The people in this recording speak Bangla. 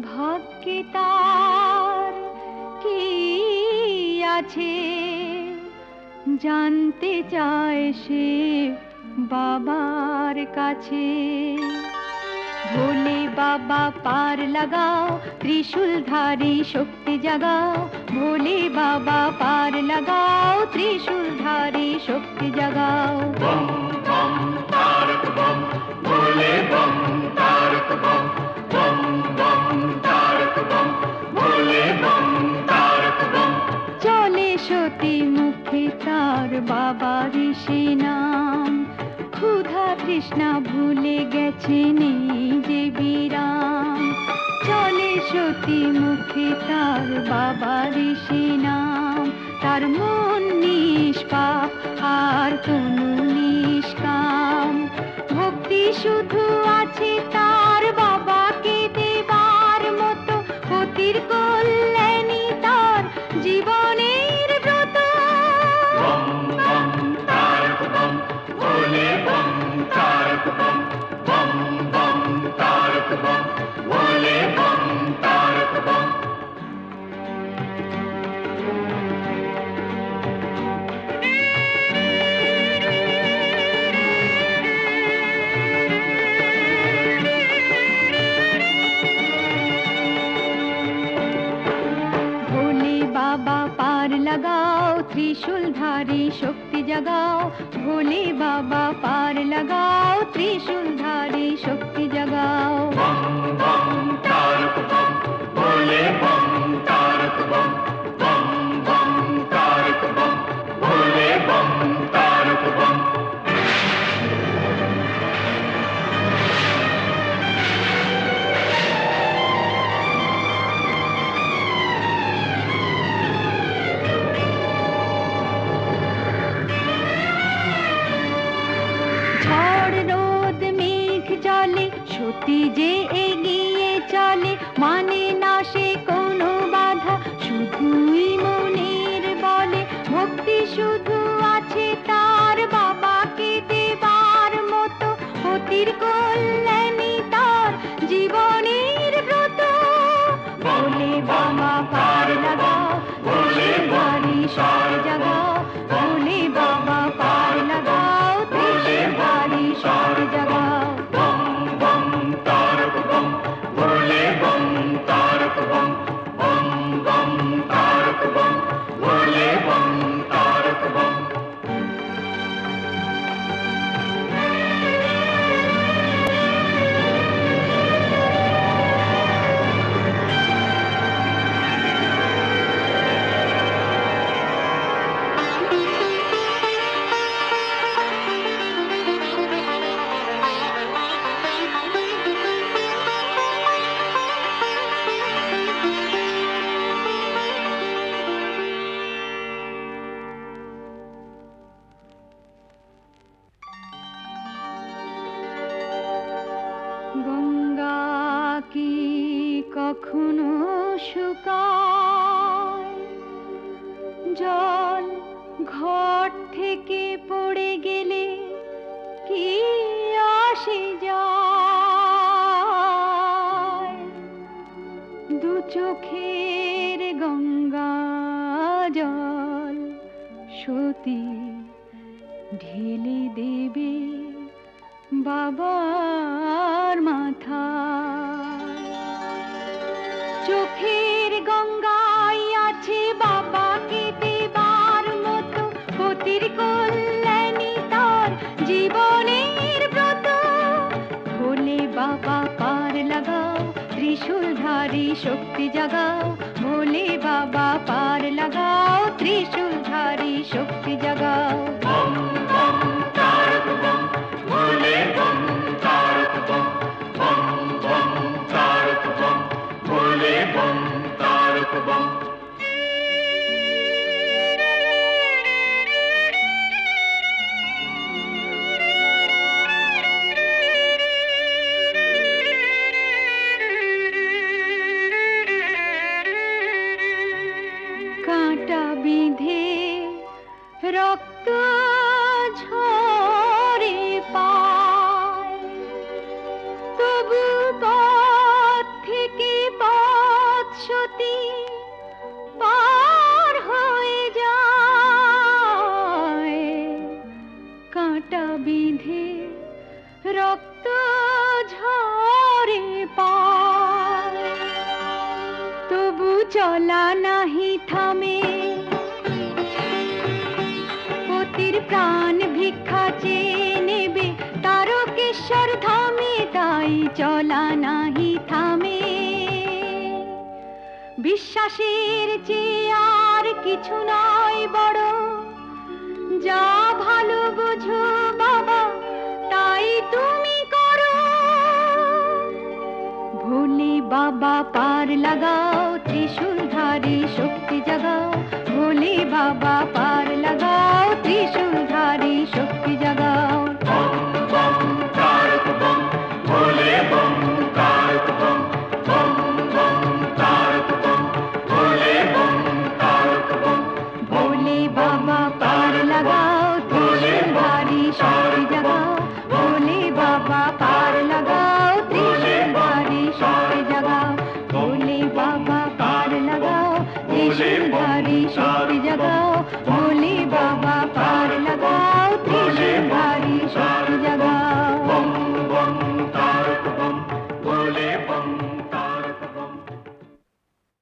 ভাগ্যে তার কি আছে জানতে চায় সে বাবার কাছে। ভোলে বাবা পার লাগাও, ত্রিশূলধারী শক্তি জাগাও। ভোলে বাবা পার লাগাও, ত্রিশূলধারী শক্তি জাগাও। বম বম তারক বম, ভোলে বম তারক বম। বম বম তারক বম, ভোলে বম তারক বম। চলে সতী মুখে তার বাবার সে নাম, ক্ষুধা তৃষ্ণা ভুলে গেছে নেই যে বিরাম। চলে সতী মুখে তার বাবার সে নাম, তার মন নিষ্পাপ আর তনু নিষ্কাম। ভক্তি শুধু আছে তার বাবাকে দেবার মতো, পতির কল্যাণী তার জীবনের ব্রত। বম বম তারক বম, ভোলে বম তারক বম। বম বম তারক বম, ভোলে বম তারক বম। ভোলে বাবা পার লাগাও, ত্রিশূলধারী শক্তি জাগাও। ভোলে বাবা পার লাগাও, ত্রিশূলধারী শক্তি জাগাও। বম বম তারক বম, ভোলে বম তারক বম। বম বম তারক বম, ভোলে বম তারক বম। ঝড় রোদ মেঘ জলে সতী যে এগিয়ে চলে, মানে না সে কোনো বাধা, শুধুই মনের বলে। ভক্তি শুধু আছে তার বাবাকে দেবার মতো, পতির কল্যাণী তার জীবনের ব্রত। ভোলে বাবা পার লাগাও, ভোলে বম ত্রিশূলধারী শক্তি জাগাও। ভোলে বাবা পার লাগাও, ত্রিশূলধারী শক্তি জাগাও। বম বম তারক বম, ভোলে বম তারক বম। বম বম তারক বম, ভোলে বম তারক বম। গঙ্গা কি কখনো শুকায়? জল ঘট থেকে পড়ে গেলে কি আসে যায়? দু চোখের গঙ্গা জল সতী ঢেলে দেবে বাবার মাথায়। চোখের গঙ্গায় আছে বাবাকে দেবার মতো, পতির কল্যাণী তার জীবনের ব্রত। ভোলে বাবা পার লাগাও, ত্রিশূলধারী শক্তি জাগাও। ভোলে বাবা পার লাগাও, ত্রিশূলধারী শক্তি জাগাও। বম বম তারক বম, ভোলে বম তারক বম। বম বম তারক বম, ভোলে বম তারক বম। কাঁটা বিঁধে রক্ত ঝরে পায়, তবু পথ থেকে চলা নাহি থামে, পতির প্রাণ ভিক্ষা চেয়ে নেবে তারকেশ্বর ধামে, তাই চলা নাহি থামে। বিশ্বাসের চেয়ে আর কিছু নয় বড়, যা ভালো বোঝো বাবা তাই তুমি করো। ভোলে বাবা পার লাগাও, ত্রিশূল ধারী শক্তি জাগাও, ভোলে বাবা পার লাগাও।